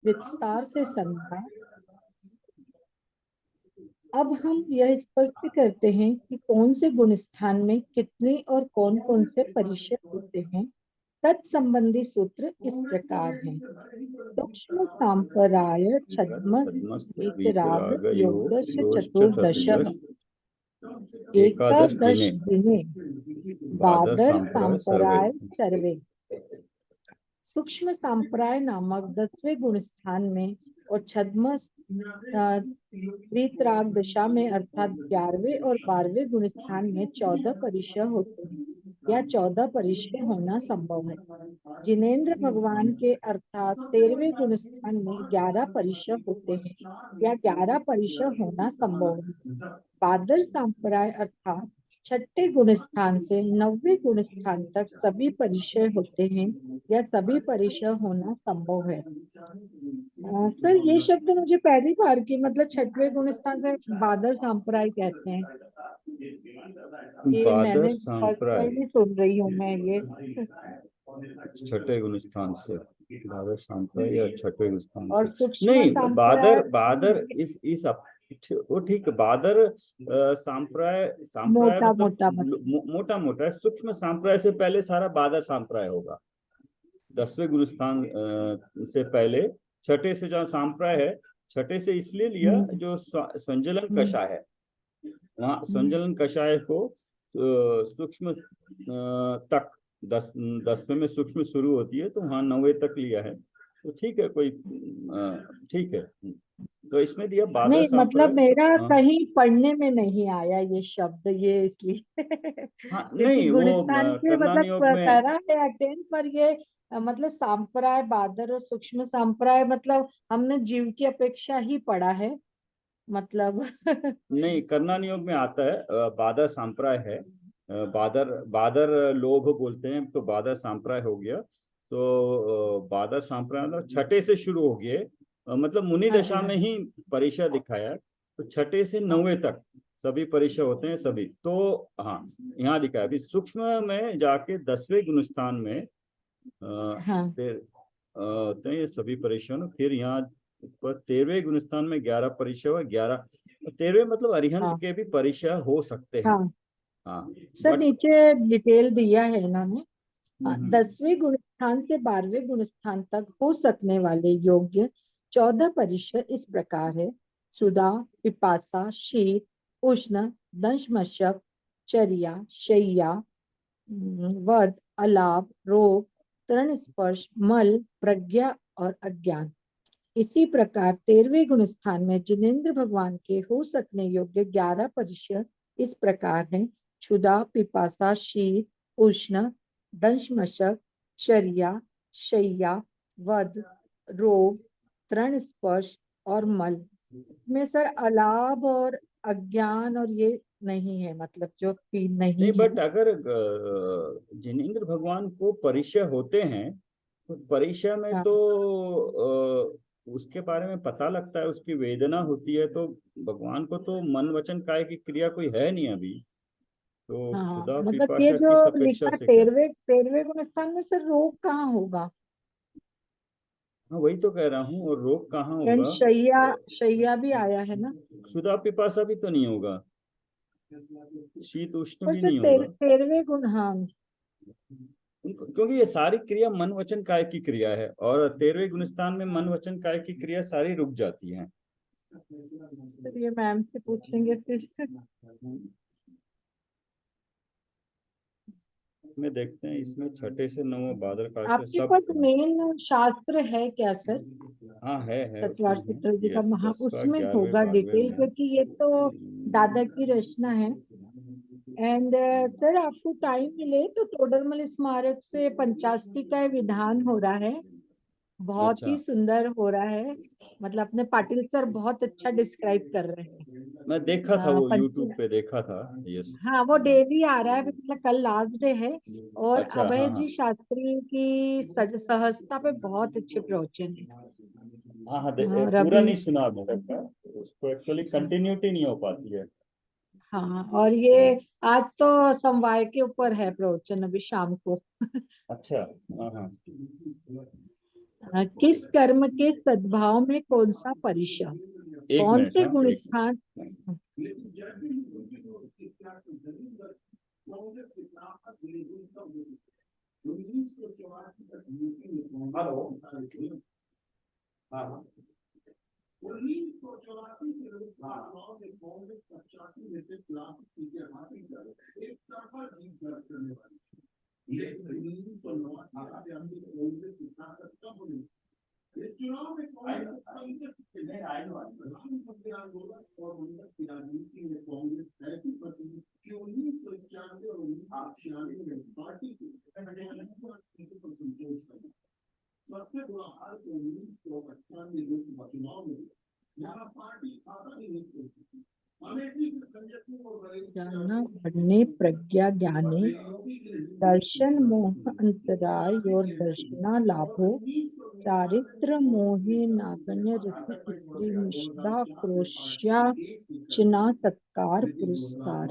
विस्तार से समझा। अब हम यह स्पष्ट करते हैं कि कौन से गुण स्थान में कितने और कौन कौन से परिचय होते हैं। तत्संबंधी सूत्र इस प्रकार हैं। सूक्ष्म सांपराय छद्मस छद्मस् वीतराग वीतरागयो योगस्य योश्च चतुर्दशः चतुर्दश एकादश एकादश दिने दिने बादर बादर सांप्रदाय सर्वे। सांपराय सर्वे। सूक्ष्म सांप्राय नामक 10वें गुण स्थान में और छद्म त्रित्राग दशा में अर्थात 11वें और 12वें गुण स्थान में 14 परिचय होते हैं या 14 परिचय होना संभव है। जिनेन्द्र भगवान के अर्थात 13वें गुण स्थान में 11 परिचय होते हैं या 11 परिचय होना संभव है। बादर संप्राय अर्थात छठे गुण स्थान से 9वें गुण स्थान तक सभी परिचय होते हैं या सभी परिचय होना संभव है। सर ये शब्द मुझे पहली बार की मतलब छठवें गुण स्थान से बादर संप्राय कहते हैं। ये बादर मैंने फर्स्ट सांप्राय टाइम ही सुन रही हूँ मैं ये। छठे गुण स्थान से बादर सांप्राय या छठे गुण स्थान और से सूक्ष्म नहीं। संप्राय बादर बादर इस वो ठीक है। बादर सांप्राय सांप्राय मोटा मतलब मोटा मतलब। मोटा मोटा है। सूक्ष्म सांप्राय से पहले सारा बादर सांप्राय होगा। 10वें गुरु स्थान से पहले छठे से जहाँ सांप्राय है, छठे से इसलिए लिया जो संजलन कषाय है वहाँ संजलन कषाय को सूक्ष्म तक 10वें में सूक्ष्म शुरू होती है तो वहाँ 9वें तक लिया है। तो ठीक है, कोई ठीक है। तो इसमें दिया बादर नहीं मतलब सांप्राय। मेरा हाँ कहीं पढ़ने में नहीं आया ये शब्द ये इसलिए हाँ, क्योंकि नहीं वो गुणस्थान के करना मतलब नियोग में। करा है अटेंड पर ये मतलब सांप्राय बादर और सूक्ष्म सांप्राय मतलब हमने जीव की अपेक्षा ही पढ़ा है मतलब नहीं, करना नियोग में आता है। बादर सांप्राय है। बादर बादर लोभ बोलते हैं तो बादर सांप्राय हो गया। तो बादर सांप्राय मतलब छठे से शुरू हो गए। मतलब मुनि हाँ जी दशा हाँ। में ही परिचय दिखाया है। तो छठे से हाँ 9वें तक सभी परिचय होते हैं सभी। तो हाँ, यहाँ दिखाया। अभी सूक्ष्म में जाके 10वें गुणस्थान में हाँ फिर तो ये सभी परिचय फिर यहाँ पर 13वें गुणस्थान में 11 परिचय हुआ। 11 13वें मतलब अरिहंत हाँ के भी परिचय हो सकते हैं। हाँ। हाँ सर बट नीचे डिटेल दिया है इन्होंने। 10वें गुण स्थान से 12वें गुण स्थान तक हो सकने वाले योग्य 14 परिचय इस प्रकार है। सुधा, पिपासा, शीत, उष्ण, दंश मशक, चर्या, शैया, वध, अलाप, रोग, तरण स्पर्श, मल, प्रज्ञा और अज्ञान। इसी प्रकार 13वें गुण स्थान में जिनेन्द्र भगवान के हो सकने योग्य 11 परिचय इस प्रकार हैं। क्षुधा, पिपासा, शीत, उष्ण, दंश मशक, चर्या, शैया, वध, रोग, तृण स्पर्श और मल। इसमें सर अलाभ और अज्ञान और ये नहीं है मतलब जो तीन नहीं, नहीं है। बट अगर जिनेन्द्र भगवान को परिचय होते हैं तो परिचय में हाँ तो उसके बारे में पता लगता है, उसकी वेदना होती है। तो भगवान को तो मन वचन काय की क्रिया कोई है नहीं अभी। तो हाँ क्षुधा मतलब ये पिपाशा जो किस अपेक्षा लिखा से क्या। 13वें गुण स्थान में सर रोग कहाँ होगा। हाँ, वही तो कह रहा हूँ। और रोग कहाँ एंड होगा। शैया, शैया भी आया है ना। क्षुधा पिपासा भी तो नहीं होगा। शीत उष्ण पर भी सर नहीं होगा। 13वें गुण हाँ। क्योंकि ये सारी क्रिया मन वचन काय की क्रिया है और 13वें गुणस्थान में मन वचन काय की क्रिया सारी रुक जाती है। सर ये मैम से पूछेंगे फिर। में देखते हैं इसमें छठे से 9 बादल का से आपके सब। पास मेन शास्त्र है क्या सर। हाँ है सतवार उसमें है। सूत्र जी का यस, महा 10वां उसमें 11वें होगा 12वें डिटेल में है। क्योंकि ये तो दादा की रचना है। एंड सर आपको टाइम मिले तो तोडरमल स्मारक से पंचास्ती का विधान हो रहा है। बहुत ही अच्छा, सुंदर हो रहा है। मतलब अपने पाटिल सर बहुत अच्छा डिस्क्राइब कर रहे हैं। मैं देखा था वो पंच यूट्यूब पे देखा था। यस। हाँ वो डेली आ रहा है मतलब कल लास्ट डे है। और अच्छा, अभय हाँ हाँ जी शास्त्री की सहजता पे बहुत अच्छे प्रवचन है। हाँ हाँ पूरा रवि नहीं सुना अभी तक का। उसको एक्चुअली कंटिन्यूटी नहीं हो पाती है। हाँ और ये आज तो समवाय के ऊपर है प्रवचन अभी शाम को। अच्छा, हाँ हाँ किस कर्म के सद्भाव में कौन सा परिश्रम, एक कौन मिनट, से हाँ गुण एक स्थान। हेलो, हाँ जाना बढ़ने प्रज्ञा ज्ञाने दर्शन मोह अंतराय और दर्शना लाभो चारित्र मोहे नागन्य रति स्त्री निष्ठा क्रोश्याचना सत्कार पुरस्कार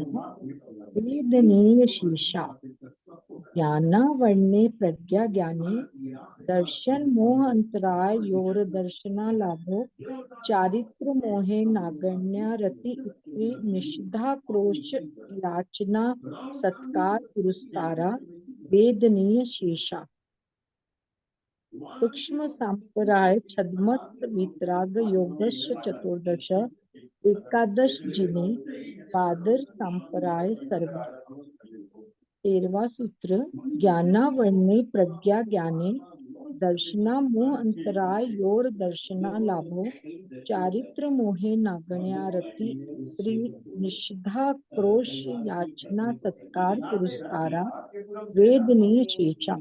वेदनीय शीशा ज्ञानावरणे प्रज्ञा ज्ञाने दर्शन मोह अंतराय योर दर्शना लाभो चारित्र मोहे नागण्या रति स्त्री निषिद्धा क्रोश याचना सत्कार पुरस्कारा वेदनीय शेषा सूक्ष्म संप्राय छद्मस्त वितराग योगश चतुर्दश एकादश जिने बादर संप्राय सर्व 13वां सूत्र ज्ञानावरणे प्रज्ञा ज्ञाने दर्शना मोह अंतराय योर दर्शना लाभो चारित्र मोहे नागण्या रति स्त्री निषिद्धा क्रोश याचना सत्कार पुरस्कारा वेदनीय शेषा।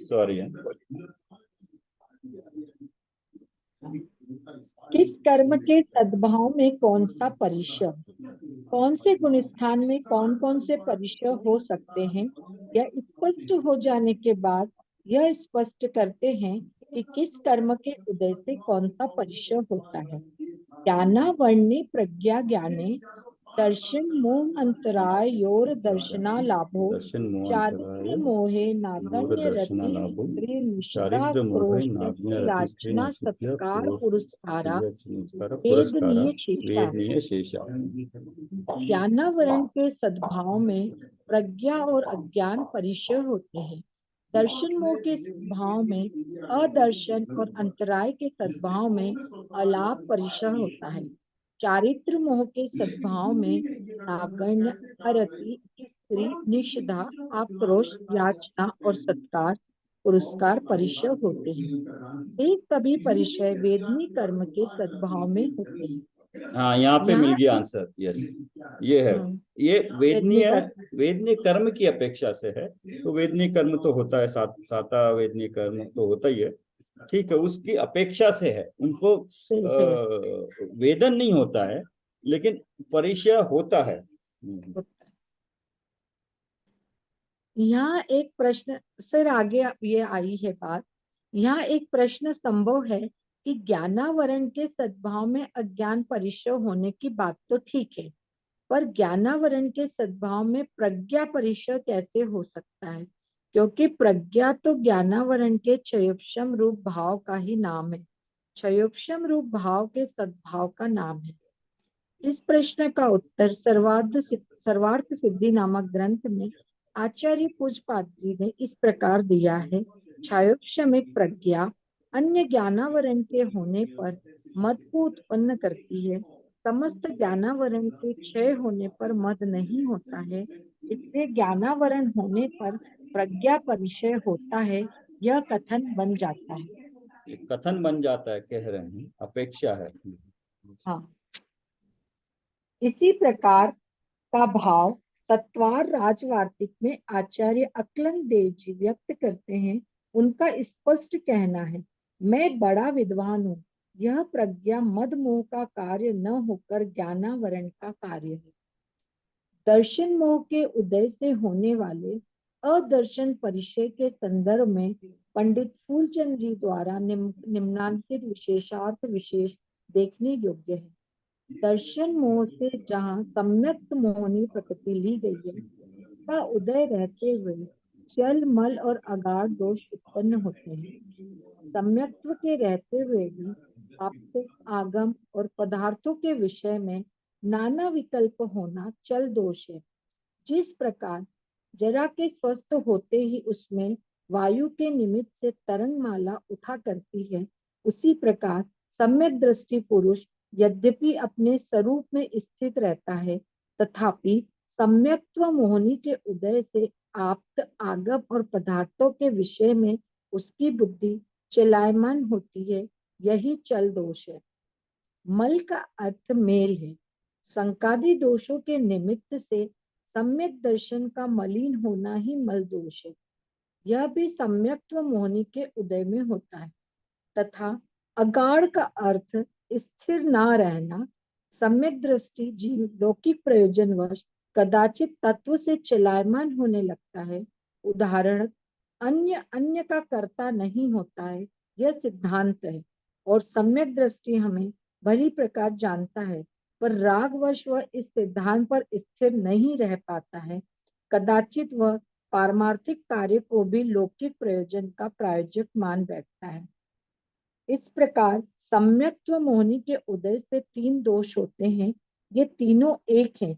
सॉरी, किस कर्म के सद्भाव में कौन सा परिश्रम, कौन से गुण स्थान में कौन कौन से परिश्रम हो सकते हैं, यह स्पष्ट हो जाने के बाद यह स्पष्ट करते हैं कि किस कर्म के उदय से कौन सा परिश्रम होता है। ज्ञानावरणे प्रज्ञा ज्ञाने दर्शन मोह अंतराय योर दर्शना लाभो दर्शन मोह चारित्र मोहे नागण्य दर्शना रति लाभो स्त्री निष्ठा चारित्र मोह क्रोश नागण्य रति स्त्री याचना निषिद्ध सत्कार क्रोश पुरस्कारा पुरस्कारा वेदनीय शेषा। वेदनीय शेषा। ज्ञानावरण के सद्भाव में प्रज्ञा और अज्ञान परिचय होते हैं। दर्शन मोह के सद्भाव में अदर्शन और अंतराय के सद्भाव में अलाप परिचय होता है। चारित्र मोह के सद्भाव में नागण्य अरति स्त्री निषिद्धा आक्रोश याचना और सत्कार पुरस्कार परिचय होते हैं। ये सभी परिचय वेदनी कर्म के सद्भाव में होते हैं। हाँ, यहाँ पे मिल यहाँ गया आंसर। यस, ये है। ये वेदनीय वेदनीय कर्म की अपेक्षा से है। तो वेदनीय कर्म तो होता है, साता वेदनीय कर्म तो होता ही है, ठीक है, उसकी अपेक्षा से है। उनको वेदन नहीं होता है, लेकिन परिचय होता है। यहाँ एक प्रश्न सर आगे ये आई है बात, यहाँ एक प्रश्न संभव है कि ज्ञानावरण के सद्भाव में अज्ञान परिचय होने की बात तो ठीक है, पर ज्ञानावरण के सद्भाव में प्रज्ञा परिचय कैसे हो सकता है, क्योंकि प्रज्ञा तो ज्ञानावरण के क्षयोपशम रूप भाव का ही नाम है, क्षयोपशम रूप भाव के सद्भाव का नाम है। इस प्रश्न का उत्तर सर्वार्थ सिद्धि नामक ग्रंथ में आचार्य पूजपाद जी ने इस प्रकार दिया है। क्षयोपशमिक प्रज्ञा अन्य ज्ञानावरण के होने पर मत को उत्पन्न करती है, समस्त ज्ञानावरण के क्षय होने पर मद नहीं होता है, इसलिए ज्ञानावरण होने पर प्रज्ञा परिचय होता है, यह कथन बन जाता है। ये कथन बन जाता है, कह रहे हैं, अपेक्षा है। हाँ, इसी प्रकार का भाव तत्वार राजवार्तिक में आचार्य अकलन देव जी व्यक्त करते हैं। उनका स्पष्ट कहना है, मैं बड़ा विद्वान हूँ, यह प्रज्ञा मद मोह का कार्य न होकर ज्ञानावरण का कार्य है। दर्शन मोह के उदय से होने वाले अदर्शन परिचय के संदर्भ में पंडित फूलचंद जी द्वारा निम्नांकित विशेषार्थ विशेष देखने योग्य है। दर्शन मोह से जहाँ सम्यक्त मोहनी प्रकृति ली गई है, का उदय रहते हुए चल मल और अगाध दोष उत्पन्न होते हैं। सम्यक्त्व के रहते हुए भी आपको आगम और पदार्थों के विषय में नाना विकल्प होना चल दोष है। जिस प्रकार जरा के स्वस्थ होते ही उसमें वायु के निमित्त से तरंग माला उठा करती है, उसी प्रकार सम्यक दृष्टि पुरुष यद्यपि अपने स्वरूप में स्थित रहता है, तथापि सम्यक्त्व मोहनी के उदय से आप्त आगम और पदार्थों के विषय में उसकी बुद्धि चलायमान होती है, यही चल दोष है। मल का अर्थ मेल है। संकादी दोषों के निमित्त से सम्यक दर्शन का मलिन होना ही मल दोष है। यह भी सम्यक्त्व मोहनी के उदय में होता है। तथा अगाढ़ का अर्थ स्थिर ना रहना। सम्यक दृष्टि जीव लौकिक प्रयोजनवश कदाचित तत्व से चलायमान होने लगता है। उदाहरण, अन्य अन्य का कर्ता नहीं होता है, यह सिद्धांत है, और सम्यक दृष्टि हमें भली प्रकार जानता है, पर रागवश वह इस सिद्धांत पर स्थिर नहीं रह पाता है। कदाचित वह पारमार्थिक कार्य को भी लौकिक प्रयोजन का प्रायोजक मान बैठता है। इस प्रकार सम्यक्त्व मोहनी के उदय से तीन दोष होते हैं। ये तीनों एक हैं,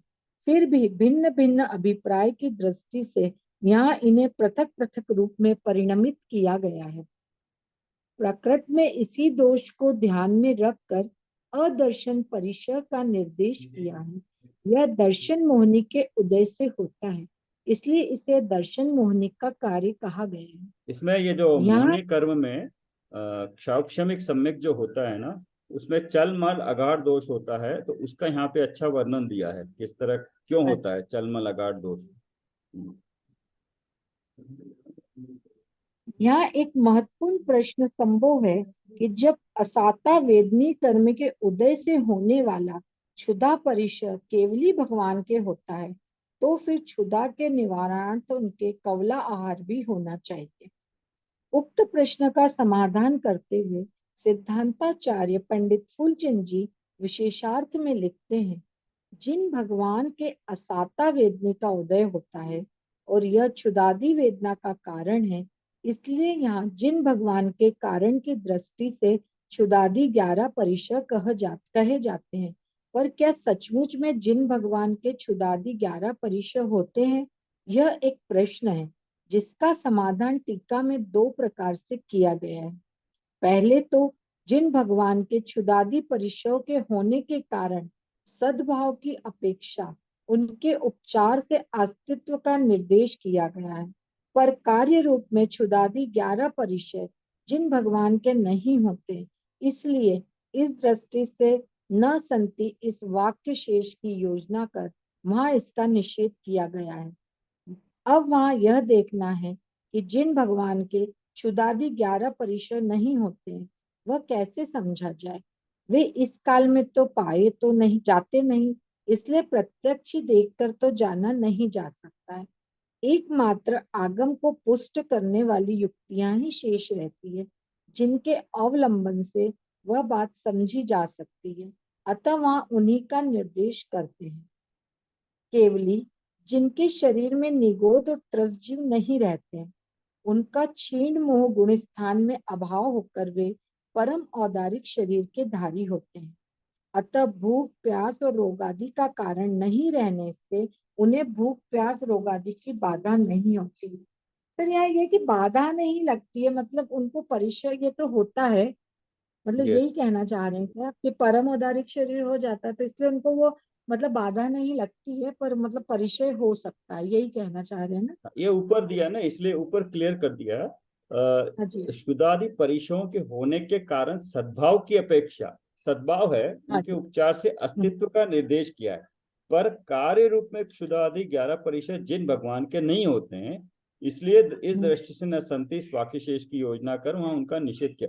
फिर भी भिन्न भिन्न अभिप्राय की दृष्टि से यहाँ इन्हें पृथक पृथक रूप में परिणमित किया गया है। प्रकृत में इसी दोष को ध्यान में रखकर अदर्शन परिचय का निर्देश किया है। यह दर्शन मोहनी के उदय से होता है, इसलिए इसे दर्शन मोहनी का कार्य कहा गया है। इसमें ये जो यहाँ मोहनी कर्म में क्षौक्षमिक सम्यक जो होता है ना, उसमें चल मल अगाढ़ दोष होता है, तो उसका यहाँ पे अच्छा वर्णन दिया है, किस तरह क्यों होता है चल मल अगाढ़ दोष। यहाँ एक महत्वपूर्ण प्रश्न संभव है कि जब असाता वेदनी कर्म के उदय से होने वाला क्षुधा परिचय केवली भगवान के होता है, तो फिर क्षुधा के निवारणार्थ उनके कवला आहार भी होना चाहिए। उक्त प्रश्न का समाधान करते हुए सिद्धांताचार्य पंडित फूलचंद जी विशेषार्थ में लिखते हैं, जिन भगवान के असाता वेदनी का उदय होता है और यह क्षुदादि वेदना का कारण है, इसलिए यहाँ जिन भगवान के कारण की दृष्टि से क्षुदादि 11 परिचय कहे जाते हैं, पर क्या सचमुच में जिन भगवान के क्षुदादि 11 परिचय होते हैं? यह एक प्रश्न है, जिसका समाधान टीका में दो प्रकार से किया गया है। पहले तो जिन भगवान के क्षुदादि परिचयों के होने के कारण सद्भाव की अपेक्षा उनके उपचार से अस्तित्व का निर्देश किया गया है, पर कार्य रूप में क्षुदादि 11 परिचय जिन भगवान के नहीं होते, इसलिए इस दृष्टि से न संति इस वाक्य शेष की योजना कर वहां इसका निषेध किया गया है। अब वहां यह देखना है कि जिन भगवान के क्षुदादि 11 परिचय नहीं होते, वह कैसे समझा जाए। वे इस काल में तो पाए तो नहीं जाते नहीं, इसलिए प्रत्यक्ष ही देखकर तो जाना नहीं जा सकता है। एकमात्र आगम को पुष्ट करने वाली युक्तियां ही शेष रहती है, जिनके अवलंबन से वह बात समझी जा सकती है, अतः वहां उन्हीं का निर्देश करते हैं। केवली जिनके शरीर में निगोद और त्रसजीव नहीं रहते, उनका क्षीण मोह गुण स्थान में अभाव होकर वे परम औदारिक शरीर के धारी होते हैं। अतः भूख प्यास और रोगादि का कारण नहीं रहने से उन्हें भूख प्यास रोगादि की बाधा नहीं होती। फिर यहाँ ये कि बाधा नहीं लगती है, मतलब उनको परिचय ये तो होता है, मतलब यस। यही कहना चाह रहे हैं क्या कि परम औदारिक शरीर हो जाता है तो इसलिए उनको वो मतलब बाधा नहीं लगती है, पर मतलब परिचय हो सकता है, यही कहना चाह रहे हैं ना? ये ऊपर दिया ना, इसलिए ऊपर क्लियर कर दिया। हाँ जी। शुद्धादि परिचयों के होने के कारण सद्भाव की अपेक्षा, सद्भाव है हाँ उनके जी। उपचार से हम्म, अस्तित्व का निर्देश किया है। पर कार्य रूप में शुद्धादि 11 परिचय जिन भगवान के नहीं होते हैं, इसलिए इस हम्म, दृष्टि से न संति वाक्य शेष की योजना कर वहां उनका निषेध किया।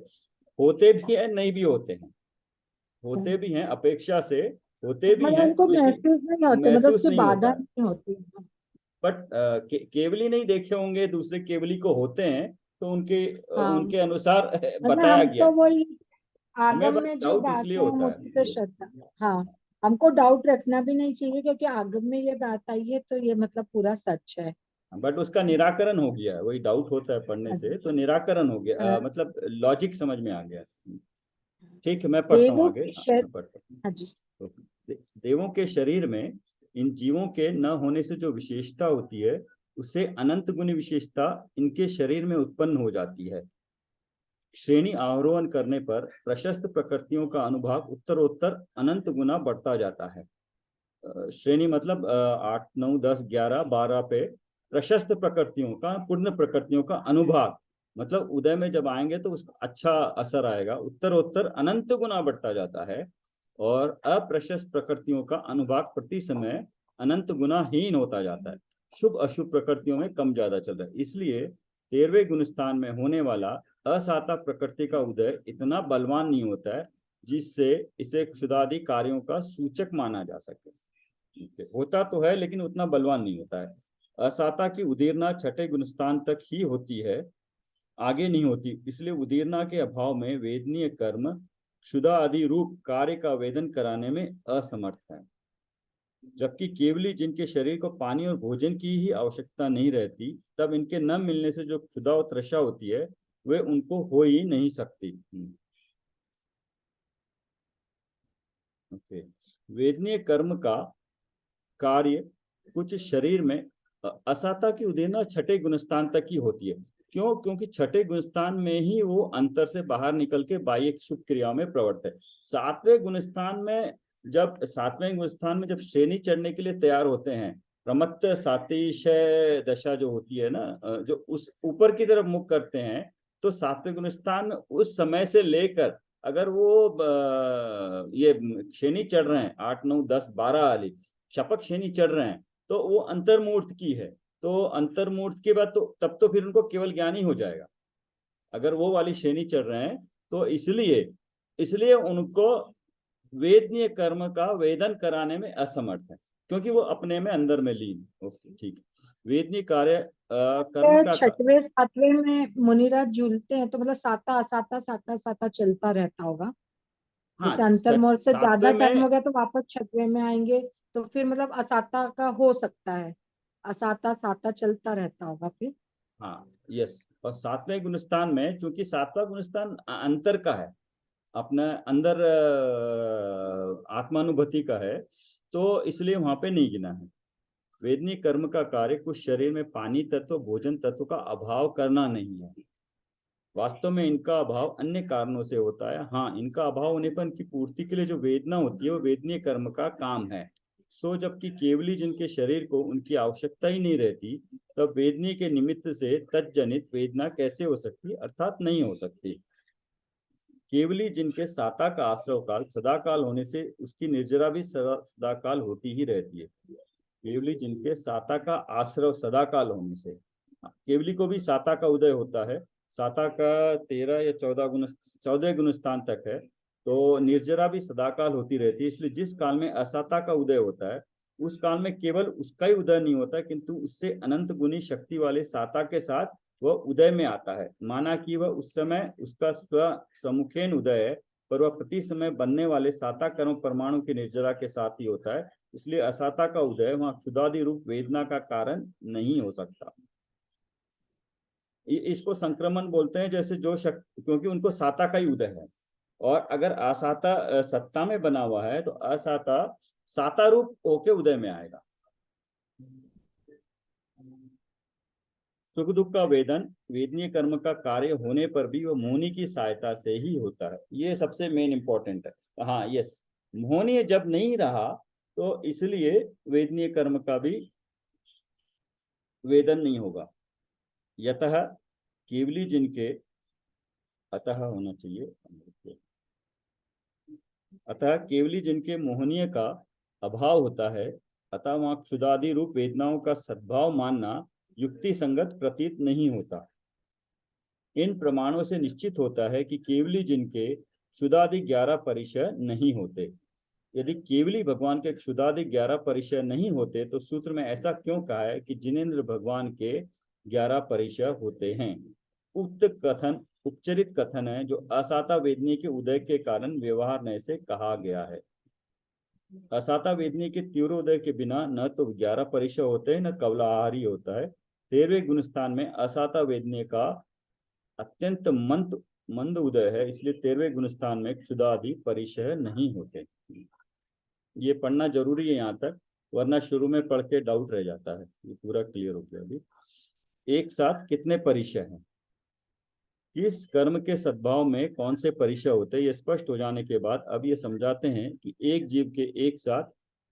होते भी है, नहीं भी होते हैं, होते हम्म। भी हैं अपेक्षा से, होते भी मतलब हैं उनको लेकिन महसूस नहीं होते, मतलब महसूस उसकी नहीं बाधा होता है। नहीं होती है। बट केवली नहीं देखे होंगे, दूसरे केवली को होते हैं, तो उनके हाँ, उनके अनुसार मतलब बताया गया हमको है। वही हमें आगम बस में जो डाउट बात इसलिए है हम होता उस है। पे श्रद्धा। हाँ, हमको डाउट रखना भी नहीं चाहिए क्योंकि आगम में ये बात आई है तो ये मतलब पूरा सच है। बट उसका निराकरण हो गया है, वही डाउट होता है पढ़ने हाँ से, जी। तो निराकरण हो गया, हाँ, मतलब लॉजिक समझ में आ गया। ठीक है, मैं पढ़ता हूँ देवों आगे। की हाँ, शर मैं पढ़ता हूँ। हाँ जी। देवों के शरीर में इन जीवों के न होने से जो विशेषता होती है, उससे अनंत गुनी विशेषता इनके शरीर में उत्पन्न हो जाती है। श्रेणी आरोहण करने पर प्रशस्त प्रकृतियों का अनुभाग उत्तरोत्तर अनंत गुना बढ़ता जाता है। श्रेणी मतलब 8 9 10 11 12 पे प्रशस्त प्रकृतियों का, पूर्ण प्रकृतियों का अनुभाग, मतलब उदय में जब आएंगे तो उसका अच्छा असर आएगा, उत्तरोत्तर अनंत गुना बढ़ता जाता है। और अप्रशस्त प्रकृतियों का अनुभाग प्रति समय अनंत गुना हीन होता जाता है। शुभ अशुभ प्रकृतियों में कम ज्यादा चल रहा है। इसलिए 13वें गुणस्थान में होने वाला असाता प्रकृति का उदय इतना बलवान नहीं होता है जिससे इसे क्षुदादि कार्यों का सूचक माना जा सके। होता तो है लेकिन उतना बलवान नहीं होता है। असाता की उदीरना छठे गुणस्थान तक ही होती है, आगे नहीं होती। इसलिए उदीरना के अभाव में वेदनीय कर्म क्षुदा आदि रूप कार्य का वेदन कराने में असमर्थ है। जबकि केवली जिनके शरीर को पानी और भोजन की ही आवश्यकता नहीं रहती, तब इनके न मिलने से जो क्षुधा और तृषा होती है, वे उनको हो ही नहीं सकती। ओके। वेदनीय कर्म का कार्य कुछ शरीर में असाता की उदेना छठे गुणस्थान तक ही होती है। क्यों? क्योंकि छठे गुणस्थान में ही वो अंतर से बाहर निकल के बाह्य शुभ क्रियाओं में प्रवृत्त है। सातवें गुणस्थान में जब श्रेणी चढ़ने के लिए तैयार होते हैं, प्रमत्त सातिशय दशा जो होती है ना, जो उस ऊपर की तरफ मुख करते हैं, तो सातवें गुणस्थान में उस समय से लेकर अगर वो ये श्रेणी चढ़ रहे हैं 8 9 10 12 वाली शपक श्रेणी चढ़ रहे हैं, तो वो अंतर्मूर्त की है। तो अंतर्मूर्त के बाद तो तब तो फिर उनको केवल ज्ञान ही हो जाएगा, अगर वो वाली श्रेणी चढ़ रहे हैं। तो इसलिए इसलिए उनको वेदनीय कर्म का वेदन कराने में असमर्थ है, क्योंकि वो अपने में अंदर में लीन। ओके, ठीक है। वेदनीय कार्य कर्म तो का छठवें सातवें में मुनिराज झूलते हैं तो मतलब साता असाता साता साता चलता रहता होगा। हाँ, जैसे अंतर्मोह से ज्यादा सातवें टाइम में। हो गया तो वापस छठवें में आएंगे, तो फिर मतलब असाता का हो सकता है, असाता साता चलता रहता होगा फिर। हाँ, यस। और सातवें गुणस्थान में, चूंकि सातवां गुणस्थान अंतर का है, अपना अंदर आत्मानुभूति का है, तो इसलिए वहां पे नहीं गिना है। वेदनीय कर्म का कार्य कुछ शरीर में पानी तत्व भोजन तत्व का अभाव करना नहीं है। वास्तव में इनका अभाव अन्य कारणों से होता है। हाँ, इनका अभाव होने पर इनकी पूर्ति के लिए जो वेदना होती है वो वेदनीय कर्म का काम है। सो जबकि केवली जिनके शरीर को उनकी आवश्यकता ही नहीं रहती, तब वेदनीय के निमित्त से तत्जनित वेदना कैसे हो सकती, अर्थात नहीं हो सकती। केवली जिनके साता का आश्रव काल सदाकाल होने से उसकी निर्जरा भी सदाकाल होती ही रहती है। केवली जिनके साता का आश्रव सदाकाल होने से, केवली को भी साता का उदय होता है। साता का 13 या 14 गुण स्थान तक है, तो निर्जरा भी सदाकाल होती रहती है। इसलिए जिस काल में असाता का उदय होता है, उस काल में केवल उसका ही उदय नहीं होता, किंतु उससे अनंत गुनी शक्ति वाले साता के साथ वह उदय में आता है। माना कि वह उस समय उसका स्व सम्मुखेन उदय है, पर वह प्रति समय बनने वाले साता कर्म परमाणु के निर्जरा के साथ ही होता है। इसलिए असाता का उदय वहां क्षुदादि रूप वेदना का कारण नहीं हो सकता। इसको संक्रमण बोलते हैं, जैसे जो शक्ति, क्योंकि उनको साता का ही उदय है। और अगर असाता सत्ता में बना हुआ है, तो असाता साता रूप होके उदय में आएगा। सुख दुख का वेदन वेदनीय कर्म का कार्य होने पर भी वह मोहनी की सहायता से ही होता है। ये सबसे मेन इंपॉर्टेंट है। हाँ, यस, मोहनीय जब नहीं रहा तो इसलिए वेदनीय कर्म का भी वेदन नहीं होगा। यतः केवली जिनके, अतः होना चाहिए, अतः केवली जिनके मोहनीय का अभाव होता है, अतः वहां क्षुदादि रूप वेदनाओं का सद्भाव मानना युक्ति संगत प्रतीत नहीं होता। इन प्रमाणों से निश्चित होता है कि केवली जिनके क्षुदादि 11 परिचय नहीं होते। यदि केवली भगवान के क्षुदादि 11 परिचय नहीं होते तो सूत्र में ऐसा क्यों कहा है कि जिनेन्द्र भगवान के 11 परिचय होते हैं? उक्त कथन उपचरित कथन है जो असाता वेदनी के उदय के कारण व्यवहार न से कहा गया है। असाता वेदनी के तीव्र उदय के बिना न तो 11 परिचय होते हैं न कवलाहारी होता है। 13वें गुणस्थान में असाता वेदनी का अत्यंत मंद उदय है, इसलिए 13वें गुणस्थान में क्षुदादि परिचय नहीं होते। ये पढ़ना जरूरी है यहाँ तक, वरना शुरू में पढ़ के डाउट रह जाता है। ये पूरा क्लियर हो गया। अभी एक साथ कितने परिचय हैं, किस कर्म के सद्भाव में कौन से परिचय होते हैं, ये स्पष्ट हो जाने के बाद अब ये समझाते हैं कि एक जीव के एक साथ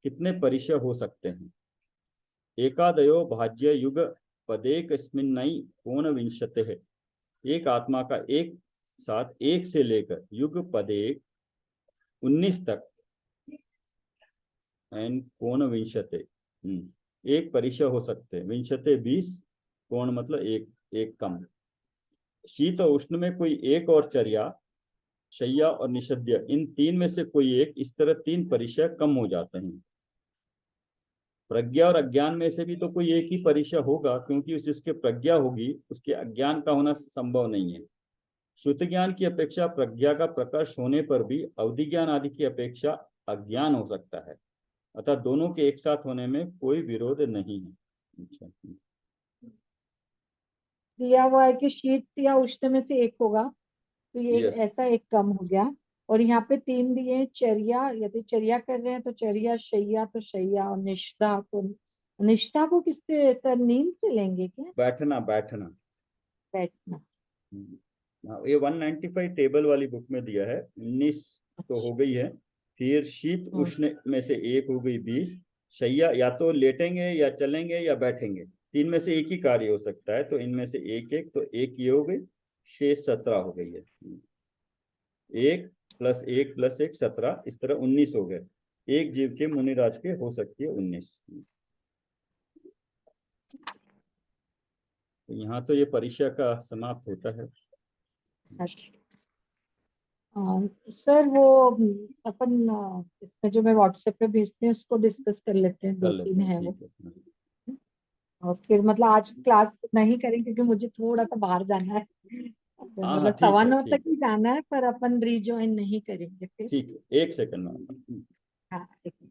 कितने परिचय हो सकते हैं। एकादयो भाज्य युग पदेकस्मिन्नई कोण विंशते है। एक आत्मा का एक साथ एक से लेकर युग पदेक 19 तक एंड कोण विंशते एक परिचय हो सकते हैं। विंशते 20, कोण मतलब एक कम। शीत और उष्ण में कोई एक और चर्या, शय्या और निषद्य, इन तीन में से कोई एक, इस तरह 3 परिचय कम हो जाते हैं। प्रज्ञा और अज्ञान में से भी तो कोई एक ही परिचय होगा, क्योंकि जिसके प्रज्ञा होगी उसके अज्ञान का होना संभव नहीं है। श्रुत ज्ञान की अपेक्षा प्रज्ञा का प्रकाश होने पर भी अवधि ज्ञान आदि की अपेक्षा अज्ञान हो सकता है, अतः दोनों के एक साथ होने में कोई विरोध नहीं है। अच्छा, दिया हुआ है कि शीत या उष्ण में से एक होगा, तो ये यस, ऐसा एक कम हो गया। और यहाँ पे 3 दिए हैं। चर्या, यदि चर्या कर रहे हैं तो चर्या, शैया तो शैया, और निष्ठा को किससे सर, नींद से लेंगे क्या? बैठना बैठना। बैठना। हाँ, ये 195 टेबल वाली बुक में दिया है। 19 तो हो गई है। फिर शीत हम्म, उष्ण में से एक हो गई 20। शैया या तो लेटेंगे या चलेंगे या बैठेंगे, 3 में से एक ही कार्य हो सकता है, तो इनमें से एक एक, तो एक ये हो गई, शेष 17 हो गई है। 1 + 1 + 1 17, इस तरह 19 हो गए। एक जीव के मुनिराज के हो सकती है 19। तो यहाँ तो ये परिचय का समाप्त होता है। अच्छा। सर वो अपन इसमें जो मैं व्हाट्सएप पे भेजते हैं उसको डिस्कस कर लेते हैं, कर 2-3 लेते हैं, है वो। ठीक है। और फिर मतलब आज क्लास नहीं करेंगे क्योंकि मुझे थोड़ा सा बाहर जाना है। हाँ हाँ, मतलब ठीक सवा है, 9 तक ठीक है, ही जाना है, पर अपन रिज्वाइन नहीं करेंगे फिर। ठीक है, 1 सेकंड में। हाँ, ठीक है।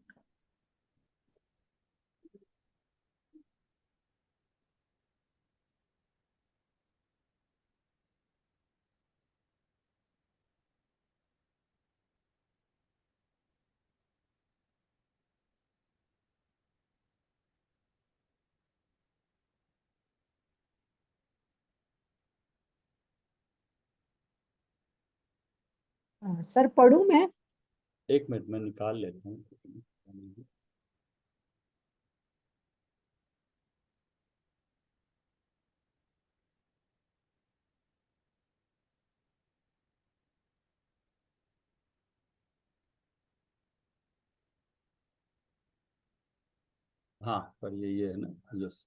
सर पढ़ूं मैं? 1 मिनट में निकाल लेता हूँ। हाँ, पर ये है ना, यस।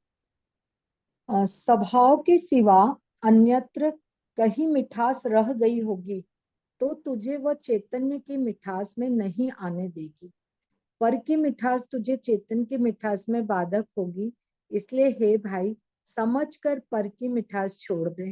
स्वभाव के सिवा अन्यत्र कहीं मिठास रह गई होगी तो तुझे वह चैतन्य की मिठास में नहीं आने देगी। पर की मिठास तुझे चेतन की मिठास में बाधक होगी। इसलिए हे भाई, समझ कर पर की मिठास छोड़ दे।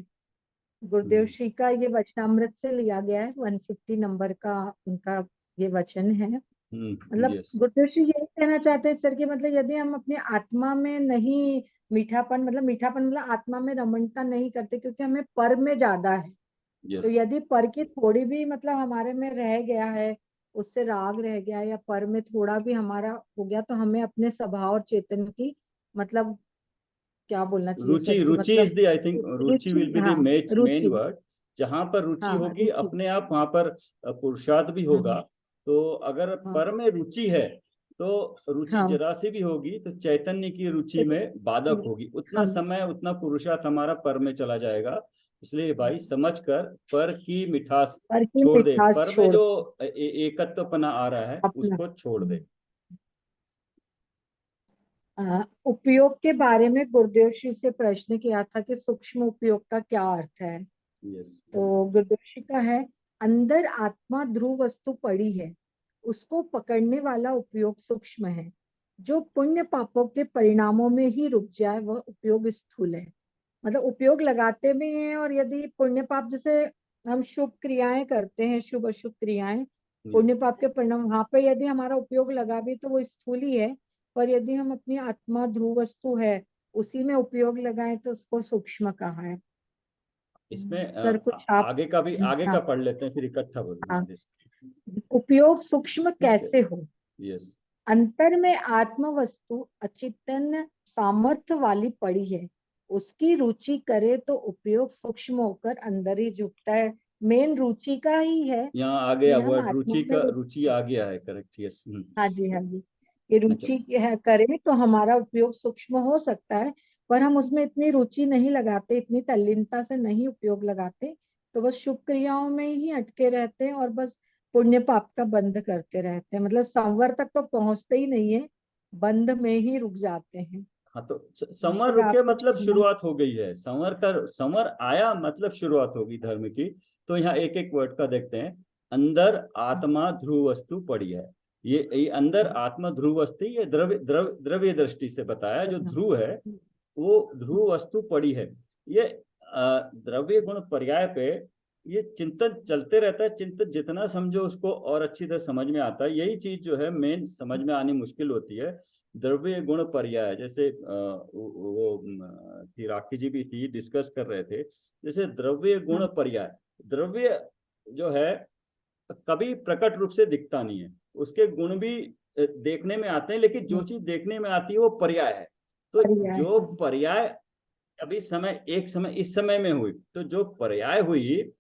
गुरुदेव श्री का ये वचनामृत से लिया गया है, 150 नंबर का उनका ये वचन है। मतलब यस, गुरुदेव श्री यही कहना चाहते हैं सर कि मतलब यदि हम अपने आत्मा में नहीं मीठापन मतलब आत्मा में रमणता नहीं करते, क्योंकि हमें पर में ज्यादा है। तो यस, यदि पर की थोड़ी भी मतलब हमारे में रह गया है, उससे राग रह गया, या पर में थोड़ा भी हमारा हो गया, तो हमें अपने स्वभाव और चेतन की मतलब क्या बोलना चाहिए रुचि, सर, कि रुचि इज मतलब the, I think Ruchi Ruchi, will be the हाँ मेन रुचि, वर्ड। जहां पर रुचि हाँ होगी रुचि, अपने आप वहां पर पुरुषार्थ भी होगा। हाँ तो अगर हाँ पर में रुचि है तो रुचि हाँ, जरा सी भी होगी तो चैतन्य की रुचि तो- में बाधक होगी, उतना हम समय उतना पुरुषार्थ हमारा पर में चला जाएगा। इसलिए भाई समझ कर पर की मिठास पर की छोड़ दे, मिठास पर में छोड़ जो एकत्वपना आ रहा है अपना। उसको छोड़ दे। उपयोग के बारे में गुरुदेव श्री से प्रश्न किया था कि सूक्ष्म उपयोग का क्या अर्थ है। यस। तो गुरुदेव श्री का है, अंदर आत्मा ध्रुव वस्तु पड़ी है, उसको पकड़ने वाला उपयोग सूक्ष्म है। जो पुण्य पापों के परिणामों में ही रुक जाए वह उपयोग स्थूल है। मतलब उपयोग लगाते भी हैं, और यदि पुण्य पाप, जैसे हम शुभ क्रियाएं करते हैं, शुभ अशुभ क्रियाएं, यस। पुण्य पाप के परिणाम, वहां पे यदि हमारा उपयोग लगा भी तो वो स्थूल ही है। पर यदि हम अपनी आत्मा ध्रुव वस्तु है उसी में उपयोग लगाएं तो उसको सूक्ष्म कहा है। इसमें सर कुछ आप, आगे का भी, आगे का हाँ पढ़ लेते हैं फिर इकट्ठा हाँ, बोलेंगे। उपयोग सूक्ष्म ठीक है। कैसे हो। यस। अंतर में आत्म वस्तु अचेतन सामर्थ्य वाली पड़ी है, उसकी रुचि करे तो उपयोग सूक्ष्म होकर अंदर ही झुकता है। मेन रुचि का ही है यहाँ आ गया कि हम वर्ड आत्मा रुचि में का, रुचि आ गया है, करेक्ट। यस। हाँ जी हाँ जी, ये अच्छा। रुचि है करें तो हमारा उपयोग सूक्ष्म हो सकता है। पर हम उसमें इतनी रुचि नहीं लगाते, इतनी तल्लीनता से नहीं उपयोग लगाते, तो बस शुभ क्रियाओं में ही अटके रहते हैं और बस पुण्य पाप का बंध करते रहते हैं। मतलब संवर तक तो पहुंचते ही नहीं है, बंध में ही रुक जाते हैं। हाँ तो समर सर रुके आप कुछ मतलब कहना। शुरुआत हो गई है, समर का समर आया मतलब शुरुआत होगी धर्म की। तो यहाँ एक एक वर्ड का देखते हैं। अंदर आत्मा ध्रुव वस्तु पड़ी है। ये अंदर आत्मा ध्रुव वस्तु, ये द्रव्य दृष्टि से बताया, जो ध्रुव है वो ध्रुव वस्तु पड़ी है। ये द्रव्य गुण पर्याय पे ये चिंतन चलते रहता है। चिंतन जितना समझो उसको और अच्छी तरह समझ में आता है। यही चीज जो है मेन समझ में आनी मुश्किल होती है। द्रव्य गुण पर्याय, जैसे थी राखी जी भी थी, डिस्कस कर रहे थे। जैसे द्रव्य गुण हाँ पर्याय, द्रव्य जो है कभी प्रकट रूप से दिखता नहीं है, उसके गुण भी देखने में आते हैं, लेकिन जो हाँ, चीज देखने में आती है वो पर्याय है। तो पर्याय, जो हाँ पर्याय अभी समय, एक समय इस समय में हुई, तो जो पर्याय हुई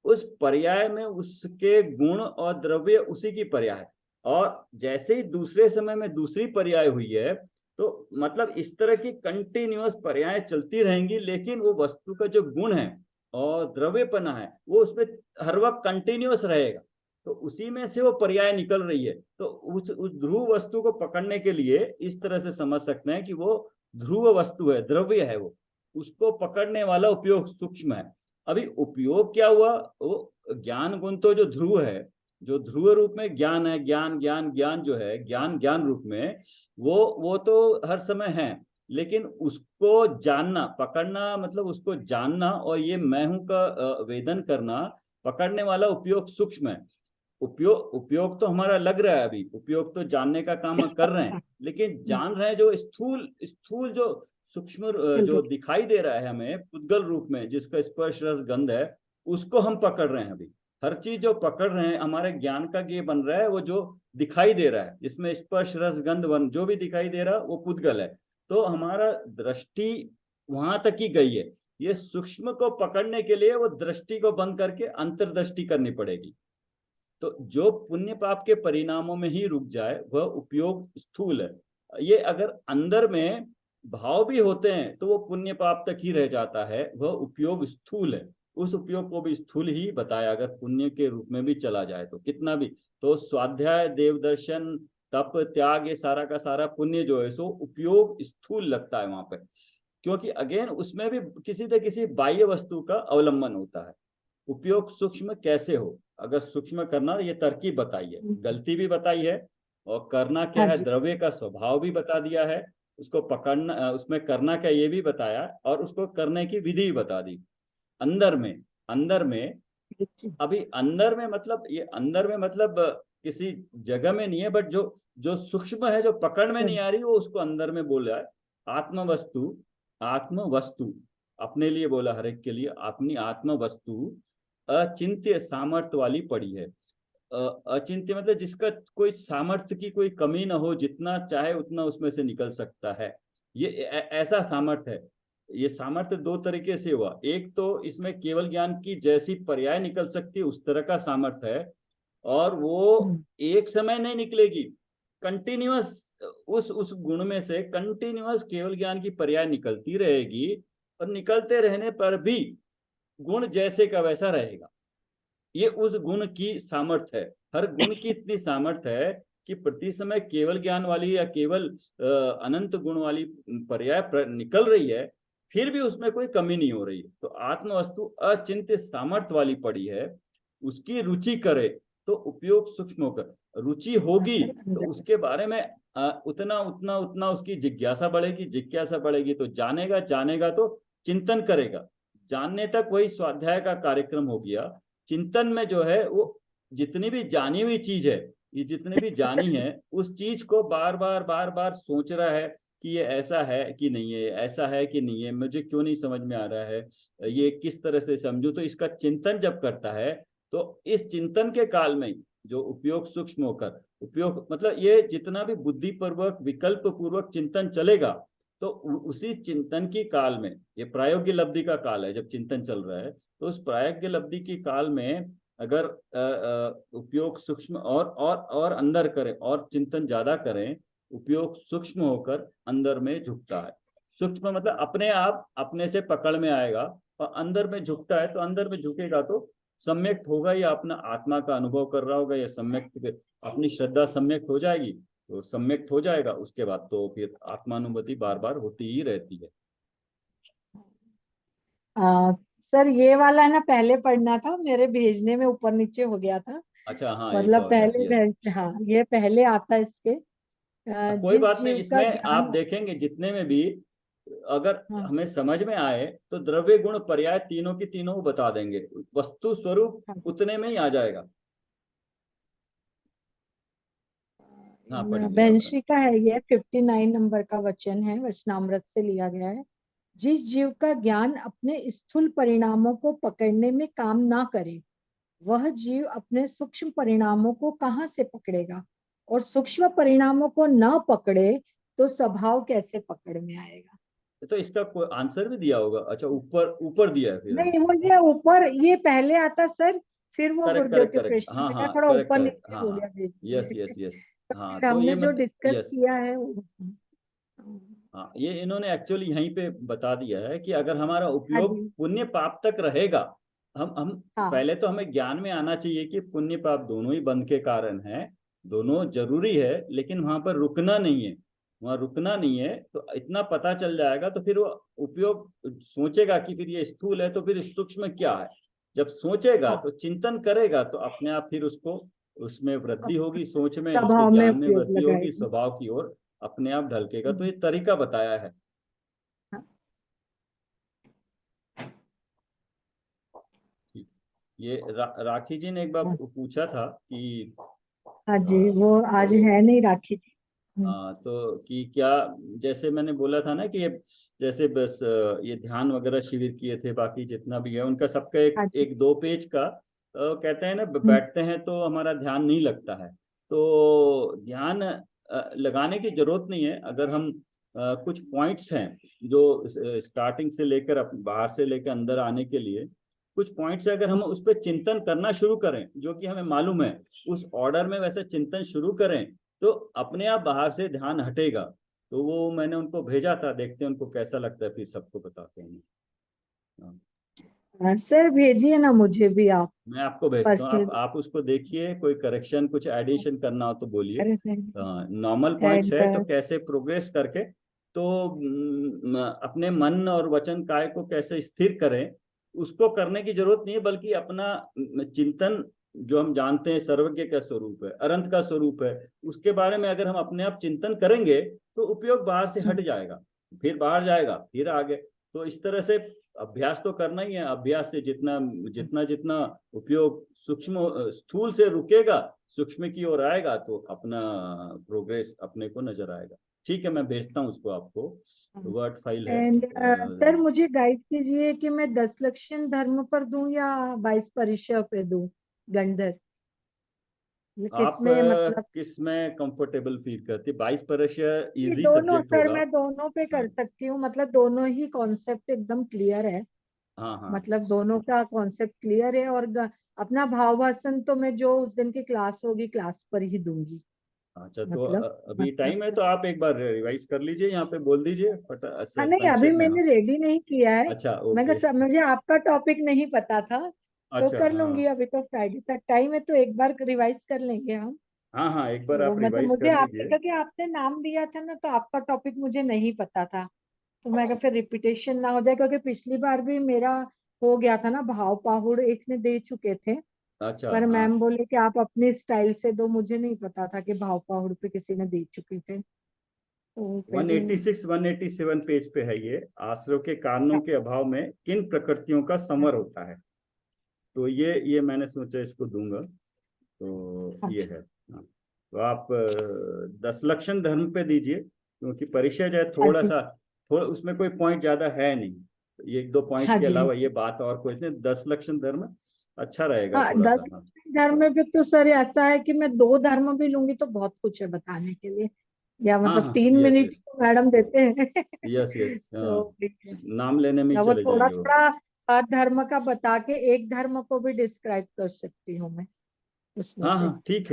उस पर्याय में उसके गुण और द्रव्य उसी की पर्याय है। और जैसे ही दूसरे समय में दूसरी पर्याय हुई है, तो मतलब इस तरह की कंटिन्यूअस पर्याय चलती रहेंगी, लेकिन वो वस्तु का जो गुण है और द्रव्यपना है वो उसमें हर वक्त कंटिन्यूअस रहेगा। तो उसी में से वो पर्याय निकल रही है। तो उस ध्रुव वस्तु को पकड़ने के लिए इस तरह से समझ सकते हैं कि वो ध्रुव वस्तु है, द्रव्य है वो, उसको पकड़ने वाला उपयोग सूक्ष्म है। अभी उपयोग क्या हुआ, वो ज्ञान गुण तो जो ध्रुव है, जो ध्रुव रूप में ज्ञान है, ज्ञान ज्ञान ज्ञान जो है, ज्ञान ज्ञान रूप में वो तो हर समय है। लेकिन उसको जानना, पकड़ना, मतलब उसको जानना और ये मैं हूं का वेदन करना, पकड़ने वाला उपयोग सूक्ष्म है। उपयोग उपयोग तो हमारा लग रहा है, अभी उपयोग तो जानने का काम हम कर रहे हैं, लेकिन जान रहे हैं जो स्थूल स्थूल जो सूक्ष्म जो बिल्कुल। दिखाई दे रहा है हमें पुद्गल रूप में, जिसका स्पर्श रस गंध है, उसको हम पकड़ रहे हैं अभी। हर चीज जो पकड़ रहे हैं हमारे ज्ञान का ये बन रहा है, वो जो दिखाई दे रहा है जिसमें स्पर्श रस गंध बन जो भी दिखाई दे रहा है वो पुद्गल है। तो हमारा दृष्टि वहां तक ही गई है। ये सूक्ष्म को पकड़ने के लिए वो दृष्टि को बंद करके अंतर्दृष्टि करनी पड़ेगी। तो जो पुण्य पाप के परिणामों में ही रुक जाए वह उपयोग स्थूल है। ये अगर अंदर में भाव भी होते हैं तो वो पुण्य पाप तक ही रह जाता है, वह उपयोग स्थूल है। उस उपयोग को भी स्थूल ही बताया, अगर पुण्य के रूप में भी चला जाए तो कितना भी। तो स्वाध्याय, देवदर्शन, तप, त्याग, ये सारा का सारा पुण्य जो है सो उपयोग स्थूल लगता है वहां पे, क्योंकि अगेन उसमें भी किसी न किसी बाह्य वस्तु का अवलंबन होता है। उपयोग सूक्ष्म कैसे हो, अगर सूक्ष्म करना, ये तरकीब बताई है, गलती भी बताई है, और करना क्या हाँ है, जी, द्रव्य का स्वभाव भी बता दिया है, उसको पकड़ना, उसमें करना क्या ये भी बताया, और उसको करने की विधि भी बता दी। अंदर में, अंदर में, बिल्कुल। अभी अंदर में मतलब ये अंदर में मतलब किसी जगह में नहीं है, बट जो जो सूक्ष्म है, जो पकड़ में नहीं आ रही, वो उसको अंदर में बोला है। आत्म वस्तु, आत्म वस्तु अपने लिए बोला, हर एक के लिए अपनी आत्म वस्तु अचिंत्य सामर्थ्य वाली पड़ी है। अचिंत्य मतलब जिसका कोई सामर्थ्य की कोई कमी ना हो, जितना चाहे उतना उसमें से निकल सकता है। ये ऐसा सामर्थ्य है। ये सामर्थ्य दो तरीके से हुआ, एक तो इसमें केवल ज्ञान की जैसी पर्याय निकल सकती है उस तरह का सामर्थ्य है, और वो एक समय नहीं निकलेगी, कंटिन्यूअस उस गुण में से कंटिन्यूअस केवल ज्ञान की पर्याय निकलती रहेगी, और निकलते रहने पर भी गुण जैसे का वैसा रहेगा। ये उस गुण की सामर्थ्य है। हर गुण की इतनी सामर्थ्य है कि प्रति समय केवल ज्ञान वाली या केवल अनंत गुण वाली पर्याय निकल रही है, फिर भी उसमें कोई कमी नहीं हो रही है। तो आत्म वस्तु अचिंत्य सामर्थ्य वाली पड़ी है, उसकी रुचि करे तो उपयोग सूक्ष्म होकर, रुचि होगी तो उसके बारे में उतना उतना उतना उसकी जिज्ञासा बढ़ेगी, जिज्ञासा बढ़ेगी तो जानेगा, जानेगा तो चिंतन करेगा, जानने तक वही स्वाध्याय का कार्यक्रम हो गया। चिंतन में जो है वो जितनी भी जानी हुई चीज है, ये जितनी भी जानी है उस चीज को बार बार सोच रहा है कि ये ऐसा है कि नहीं है, ऐसा है कि नहीं है, मुझे क्यों नहीं समझ में आ रहा है, ये किस तरह से समझूं। तो इसका चिंतन जब करता है तो इस चिंतन के काल में जो उपयोग सूक्ष्म होकर, उपयोग मतलब ये जितना भी बुद्धि पूर्वक विकल्प पूर्वक चिंतन चलेगा, तो उसी चिंतन की काल में, ये प्रायोगिक लब्धि का काल है जब चिंतन चल रहा है, तो उस प्रायोगिक लब्धि की काल में अगर उपयोग सूक्ष्म और अंदर करें और चिंतन ज्यादा करें, उपयोग सूक्ष्म होकर अंदर में झुकता है। सूक्ष्म मतलब अपने आप अपने से पकड़ में आएगा, और अंदर में झुकता है तो अंदर में झुकेगा तो सम्यक होगा, या अपना आत्मा का अनुभव कर रहा होगा, या सम्यक अपनी श्रद्धा सम्यक हो जाएगी, तो सम्यक हो जाएगा, उसके बाद तो फिर आत्मानुभूति बार बार होती ही रहती है। सर ये वाला ना पहले पढ़ना था, मेरे भेजने में ऊपर नीचे हो गया था। अच्छा, हाँ एक मतलब और है, पहले यस। हाँ ये पहले आता इसके कोई जिस बात नहीं, जीव का इसमें आप ज्ञान। देखेंगे जितने में भी अगर हाँ हमें समझ में आए तो द्रव्य गुण पर्याय तीनों की तीनों बता देंगे, वस्तु स्वरूप हाँ। उतने में ही आ जाएगा। हाँ पढ़िए आप। वंशी का है ये 59 नंबर का वचन है, वचनामृत से लिया गया है। जिस जीव का ज्ञान अपने स्थूल परिणामों को पकड़ने में काम ना करे, वह जीव अपने सूक्ष्म परिणामों को कहाँ से पकड़ेगा, और सूक्ष्म परिणामों को न पकड़े तो स्वभाव कैसे पकड़ में आएगा। तो इसका कोई आंसर भी दिया होगा, अच्छा ऊपर ऊपर दिया है फिर। नहीं मुझे ऊपर ये पहले आता सर, फिर वो करेक्ट गुरुदेव करेक्ट के करेक्ट, प्रश्न हाँ में हाँ, मैं थोड़ा करेक्ट ऊपर करेक्ट, नीचे हाँ हो हाँ, गया भेज यस दिए। Yes yes. तो हाँ फिर तो ये हमने जो मतलब डिस्कस यस, किया है हाँ ये इन्होंने एक्चुअली यहीं पे बता दिया है कि अगर हमारा हाँ उपयोग जी पुण्य पाप तक रहेगा, हम हाँ पहले तो हमें ज्ञान में आना चाहिए कि पुण्य पाप दोनों ही बंध के कारण है, दोनों जरूरी है, लेकिन वहां पर रुकना नहीं है, वहां रुकना नहीं है। तो इतना पता चल जाएगा तो फिर वो उपयोग सोचेगा कि फिर ये स्थूल है तो फिर सूक्ष्म क्या है। जब सोचेगा हाँ तो चिंतन करेगा तो अपने आप फिर उसको उसमें वृद्धि होगी, सोच में, उसके स्वभाव में ज्ञान में उपयोग वृद्धि होगी, लगाएगी। स्वभाव की ओर अपने आप ढलकेगा। तो हम्म, ये तरीका बताया है। हाँ ये राखी जी ने एक बार हाँ पूछा था कि हाँ अ, जी, वो आज तो है नहीं राखी जी। हाँ तो कि क्या, जैसे मैंने बोला था ना कि ये जैसे बस ये ध्यान वगैरह शिविर किए थे, बाकी जितना भी है उनका सबका एक हाँ जी एक दो पेज का कहते हैं ना, हम्म, बैठते हैं तो हमारा ध्यान नहीं लगता है। तो ध्यान लगाने की जरूरत नहीं है, अगर हम कुछ पॉइंट्स हैं जो स्टार्टिंग से लेकर बाहर से लेकर अंदर आने के लिए कुछ पॉइंट्स, अगर हम उस पर चिंतन करना शुरू करें जो कि हमें मालूम है, उस ऑर्डर में वैसे चिंतन शुरू करें तो अपने आप बाहर से ध्यान हटेगा। तो वो मैंने उनको भेजा था, देखते हैं उनको कैसा लगता है, फिर सबको बताते हैं। हाँ, हाँ, सर भेजिए ना मुझे भी आप मैं आपको भेजता हूँ, पर्सनल। आप उसको देखिए, कोई करेक्शन कुछ एडिशन करना हो तो बोलिए। अरे नॉर्मल पॉइंट्स ऐड है तो कर कैसे प्रोग्रेस करके, तो अपने मन और वचन काय को कैसे स्थिर करें, उसको करने की जरूरत नहीं है, बल्कि अपना चिंतन जो हम जानते हैं सर्वज्ञ का स्वरूप है, अनंत का स्वरूप है, उसके बारे में अगर हम अपने आप चिंतन करेंगे तो उपयोग बाहर से हट जाएगा, फिर बाहर जाएगा, फिर आगे। तो इस तरह से अभ्यास तो करना ही है, अभ्यास से जितना जितना जितना उपयोग सूक्ष्म स्थूल से रुकेगा, सूक्ष्म की ओर आएगा, तो अपना प्रोग्रेस अपने को नजर आएगा। ठीक है, मैं भेजता हूँ उसको आपको, वर्ड फाइल है। एंड सर मुझे गाइड कीजिए कि मैं 10 लक्षण धर्म पर दूं या 22 परिचय पे दूं, गंधर। आप किसमें मतलब किस में कंफर्टेबल फील करती है? 22 परसेंट ये इजी दोनों सब्जेक्ट सर, होगा। मैं दोनों पे कर हाँ सकती हूँ, मतलब दोनों ही कॉन्सेप्ट एकदम क्लियर है। हाँ हाँ। मतलब दोनों का कॉन्सेप्ट क्लियर है, और अपना भाव भाषण तो मैं जो उस दिन की क्लास होगी क्लास पर ही दूंगी। अच्छा, तो मतलब अभी मतलब टाइम है तो आप एक बार रिवाइज कर लीजिए, यहाँ पे बोल दीजिए हाँ, नहीं अभी संक्षेप में। मैंने हाँ, रेडी नहीं किया है। अच्छा मैं ओके। मुझे आपका टॉपिक नहीं पता था, तो अच्छा कर लूंगी। हाँ अभी तो फ्राइडे तक टाइम है, तो एक बार रिवाइज कर लेंगे हम। हाँ हाँ, एक बार तो आप मतलब रिवाइज मुझे कर आपने, लीजिए। क्योंकि आपने नाम दिया था ना, तो आपका टॉपिक मुझे नहीं पता था। तो मैं कहा फिर रिपीटेशन ना हो जाए, क्योंकि पिछली बार भी मेरा हो गया था ना, भाव पहाड़ एक ने दे चुके थे। अच्छा पर हाँ। मैम बोले कि आप अपने स्टाइल से दो, मुझे नहीं पता था कि भाव पहाड़ पे किसी ने दे चुके थे, तो फिर 186 187 पेज पे है ये। आश्रव के कारणों के अभाव में किन प्रकृतियों का संवर होता है। तो ये मैंने सोचा इसको दूंगा। तो ये अच्छा। है। हाँ, तो आप 10 लक्षण धर्म पे दीजिए, क्योंकि परिचय जो है हाँ थोड़ा जी। सा, थोड़ा उसमें कोई पॉइंट ज्यादा है नहीं। तो ये एक दो पॉइंट हाँ के जी। अलावा ये बात और कुछ नहीं, 10 लक्षण धर्म अच्छा रहेगा हाँ, थोड़ा 10 सा। हाँ धर्म में भी तो सर ऐसा है कि मैं 2 धर्म भी लूंगी तो बहुत कुछ है बताने के लिए, या हाँ मतलब हाँ, तीन यस मिनट यस तो मैडम देते हैं। यस यस, हाँ, तो नाम लेने में ही वो चले थोड़ा जाएंगे वो। थोड़ा धर्म का बता के एक धर्म को भी डिस्क्राइब कर सकती हूँ मैं उसमें हाँ से। हाँ ठीक है।